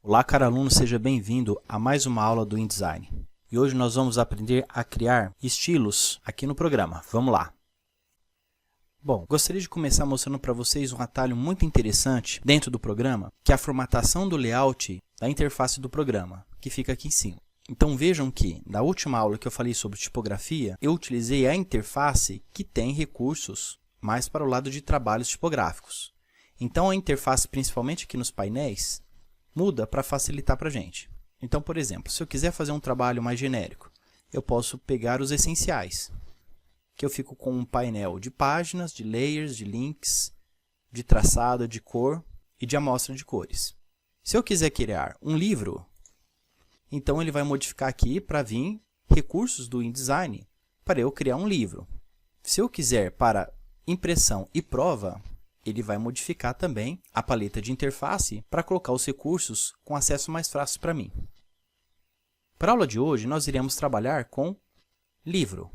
Olá, caro aluno, seja bem-vindo a mais uma aula do InDesign. E hoje nós vamos aprender a criar estilos aqui no programa. Vamos lá! Bom, gostaria de começar mostrando para vocês um atalho muito interessante dentro do programa, que é a formatação do layout da interface do programa, que fica aqui em cima. Então vejam que, na última aula que eu falei sobre tipografia, eu utilizei a interface que tem recursos mais para o lado de trabalhos tipográficos. Então a interface, principalmente aqui nos painéis, muda para facilitar para a gente. Então, por exemplo, se eu quiser fazer um trabalho mais genérico, eu posso pegar os essenciais, que eu fico com um painel de páginas, de layers, de links, de traçado, de cor e de amostra de cores. Se eu quiser criar um livro, então ele vai modificar aqui para vir recursos do InDesign para eu criar um livro. Se eu quiser para impressão e prova, ele vai modificar também a paleta de interface para colocar os recursos com acesso mais fácil para mim. Para a aula de hoje, nós iremos trabalhar com livro.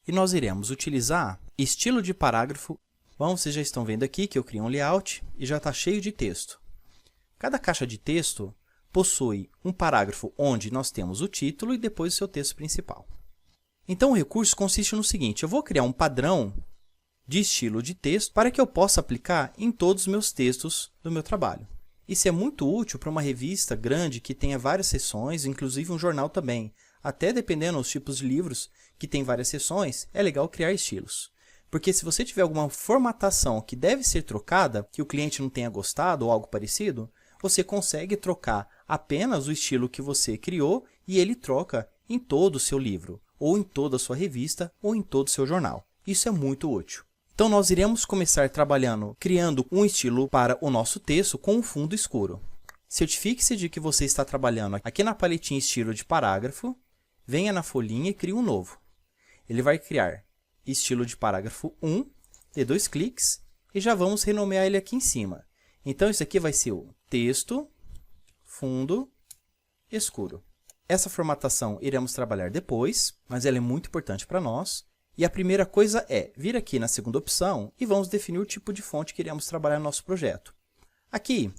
E nós iremos utilizar estilo de parágrafo. Bom, vocês já estão vendo aqui que eu criei um layout e já está cheio de texto. Cada caixa de texto possui um parágrafo onde nós temos o título e depois o seu texto principal. Então, o recurso consiste no seguinte: eu vou criar um padrão de estilo de texto para que eu possa aplicar em todos os meus textos do meu trabalho. Isso é muito útil para uma revista grande que tenha várias seções, inclusive um jornal também. Até dependendo dos tipos de livros que tem várias seções, é legal criar estilos. Porque se você tiver alguma formatação que deve ser trocada, que o cliente não tenha gostado ou algo parecido, você consegue trocar apenas o estilo que você criou e ele troca em todo o seu livro, ou em toda a sua revista, ou em todo o seu jornal. Isso é muito útil. Então, nós iremos começar trabalhando, criando um estilo para o nosso texto com um fundo escuro. Certifique-se de que você está trabalhando aqui na paletinha estilo de parágrafo, venha na folhinha e crie um novo. Ele vai criar estilo de parágrafo 1, dê 2 cliques e já vamos renomear ele aqui em cima. Então, isso aqui vai ser o texto, fundo, escuro. Essa formatação iremos trabalhar depois, mas ela é muito importante para nós. E a primeira coisa é vir aqui na segunda opção e vamos definir o tipo de fonte que iremos trabalhar no nosso projeto. Aqui,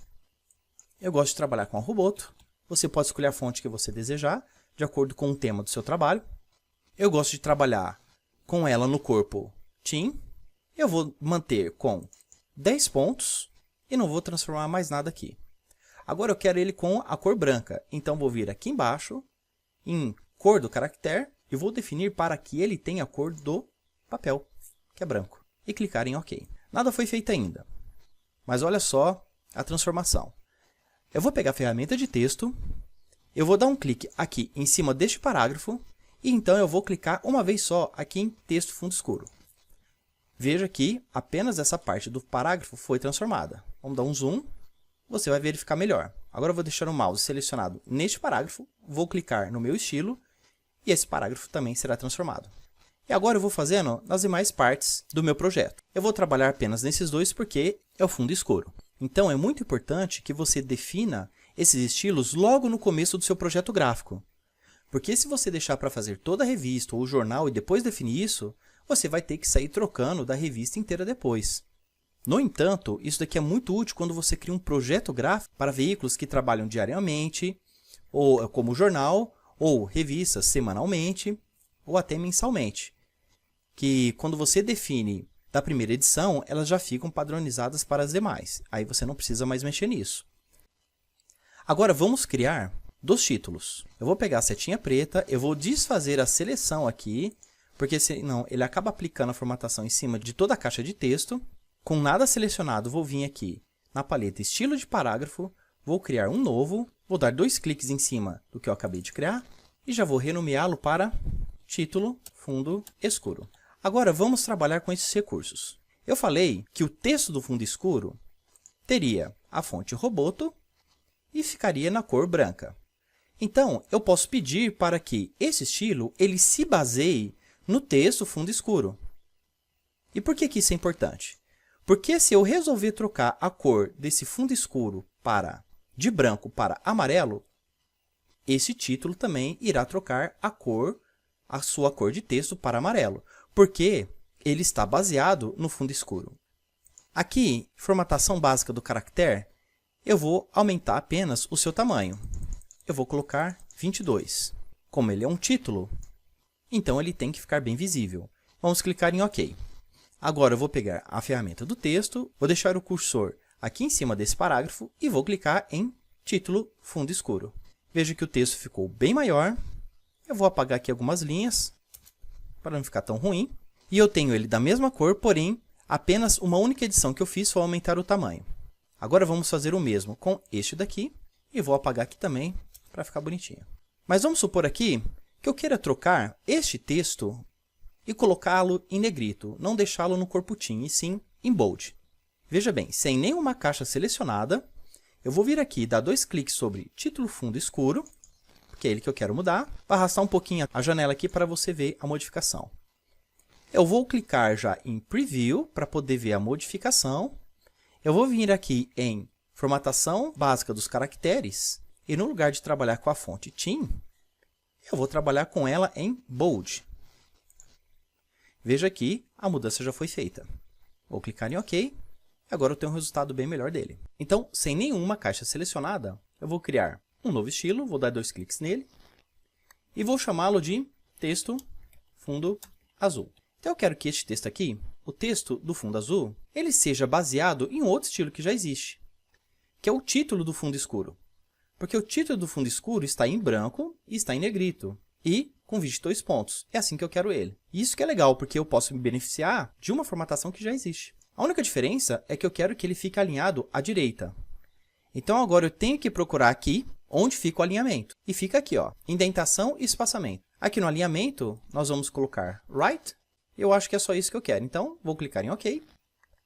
eu gosto de trabalhar com a Roboto. Você pode escolher a fonte que você desejar, de acordo com o tema do seu trabalho. Eu gosto de trabalhar com ela no corpo Team. Eu vou manter com 10 pontos e não vou transformar mais nada aqui. Agora eu quero ele com a cor branca, então vou vir aqui embaixo, em cor do caractere, e vou definir para que ele tenha a cor do papel, que é branco, e clicar em OK. Nada foi feito ainda, mas olha só a transformação. Eu vou pegar a ferramenta de texto, eu vou dar um clique aqui em cima deste parágrafo, e então eu vou clicar uma vez só aqui em texto fundo escuro. Veja que apenas essa parte do parágrafo foi transformada. Vamos dar um zoom, você vai verificar melhor. Agora eu vou deixar o mouse selecionado neste parágrafo, vou clicar no meu estilo, e esse parágrafo também será transformado. E agora eu vou fazendo nas demais partes do meu projeto. Eu vou trabalhar apenas nesses dois porque é o fundo escuro. Então é muito importante que você defina esses estilos logo no começo do seu projeto gráfico. Porque se você deixar para fazer toda a revista ou o jornal e depois definir isso, você vai ter que sair trocando da revista inteira depois. No entanto, isso daqui é muito útil quando você cria um projeto gráfico para veículos que trabalham diariamente, ou como jornal, ou revistas semanalmente, ou até mensalmente. Que quando você define da primeira edição, elas já ficam padronizadas para as demais. Aí você não precisa mais mexer nisso. Agora vamos criar dos títulos. Eu vou pegar a setinha preta, eu vou desfazer a seleção aqui, porque senão ele acaba aplicando a formatação em cima de toda a caixa de texto. Com nada selecionado, vou vir aqui na paleta estilo de parágrafo, vou criar um novo, vou dar 2 cliques em cima do que eu acabei de criar e já vou renomeá-lo para título fundo escuro. Agora vamos trabalhar com esses recursos. Eu falei que o texto do fundo escuro teria a fonte Roboto e ficaria na cor branca. Então, eu posso pedir para que esse estilo ele se baseie no texto fundo escuro. E por que isso é importante? Porque se eu resolver trocar a cor desse fundo escuro de branco para amarelo, esse título também irá trocar a sua cor de texto para amarelo, porque ele está baseado no fundo escuro. Aqui, formatação básica do caractere, eu vou aumentar apenas o seu tamanho. Eu vou colocar 22. Como ele é um título, então ele tem que ficar bem visível. Vamos clicar em OK. Agora eu vou pegar a ferramenta do texto, vou deixar o cursor aqui em cima desse parágrafo e vou clicar em Título Fundo Escuro. Veja que o texto ficou bem maior. Eu vou apagar aqui algumas linhas, para não ficar tão ruim. E eu tenho ele da mesma cor, porém, apenas uma única edição que eu fiz foi aumentar o tamanho. Agora vamos fazer o mesmo com este daqui. E vou apagar aqui também, para ficar bonitinho. Mas vamos supor aqui que eu queira trocar este texto e colocá-lo em negrito, não deixá-lo no corputinho, e sim em bold. Veja bem, sem nenhuma caixa selecionada, eu vou vir aqui e dar 2 cliques sobre Título Fundo Escuro, que é ele que eu quero mudar. Vou arrastar um pouquinho a janela aqui para você ver a modificação. Eu vou clicar já em Preview para poder ver a modificação. Eu vou vir aqui em Formatação Básica dos Caracteres e no lugar de trabalhar com a fonte Thin, eu vou trabalhar com ela em Bold. Veja aqui, a mudança já foi feita. Vou clicar em OK. Agora eu tenho um resultado bem melhor dele. Então, sem nenhuma caixa selecionada, eu vou criar um novo estilo, vou dar 2 cliques nele e vou chamá-lo de Texto Fundo Azul. Então, eu quero que este texto aqui, o texto do fundo azul, ele seja baseado em outro estilo que já existe, que é o título do fundo escuro. Porque o título do fundo escuro está em branco e está em negrito e com 22 pontos. É assim que eu quero ele. E isso que é legal, porque eu posso me beneficiar de uma formatação que já existe. A única diferença é que eu quero que ele fique alinhado à direita. Então, agora eu tenho que procurar aqui onde fica o alinhamento. E fica aqui, ó, indentação e espaçamento. Aqui no alinhamento, nós vamos colocar Right. Eu acho que é só isso que eu quero. Então, vou clicar em OK.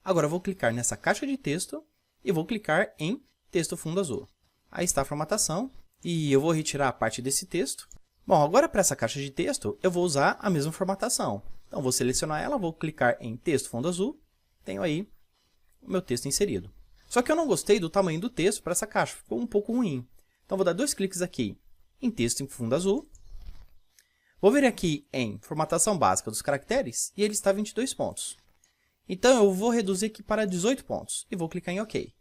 Agora, eu vou clicar nessa caixa de texto e vou clicar em Texto Fundo Azul. Aí está a formatação. E eu vou retirar a parte desse texto. Bom, agora para essa caixa de texto, eu vou usar a mesma formatação. Então, vou selecionar ela, vou clicar em Texto Fundo Azul. Tenho aí o meu texto inserido. Só que eu não gostei do tamanho do texto para essa caixa, ficou um pouco ruim. Então, vou dar 2 cliques aqui em Texto em Fundo Azul. Vou vir aqui em Formatação Básica dos Caracteres e ele está 22 pontos. Então, eu vou reduzir aqui para 18 pontos e vou clicar em OK.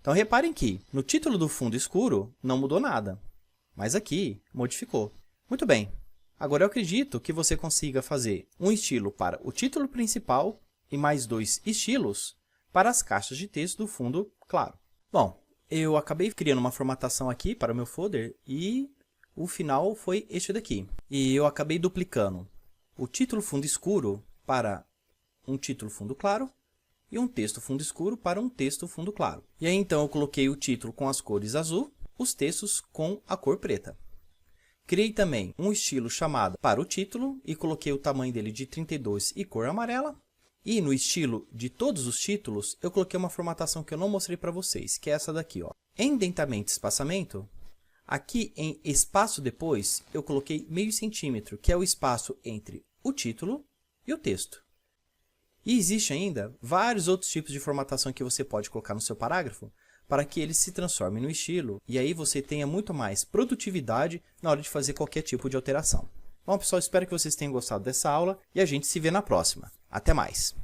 Então, reparem que no título do fundo escuro não mudou nada, mas aqui modificou. Muito bem, agora eu acredito que você consiga fazer um estilo para o título principal e mais 2 estilos para as caixas de texto do fundo claro. Bom, eu acabei criando uma formatação aqui para o meu folder e o final foi este daqui. E eu acabei duplicando o título fundo escuro para um título fundo claro e um texto fundo escuro para um texto fundo claro. E aí então eu coloquei o título com as cores azul, os textos com a cor preta. Criei também um estilo chamado para o título e coloquei o tamanho dele de 32 e cor amarela. E no estilo de todos os títulos, eu coloquei uma formatação que eu não mostrei para vocês, que é essa daqui, ó. Em indentamento e espaçamento, aqui em espaço depois, eu coloquei meio centímetro, que é o espaço entre o título e o texto. E existe ainda vários outros tipos de formatação que você pode colocar no seu parágrafo para que ele se transforme no estilo e aí você tenha muito mais produtividade na hora de fazer qualquer tipo de alteração. Bom, pessoal, espero que vocês tenham gostado dessa aula e a gente se vê na próxima. Até mais!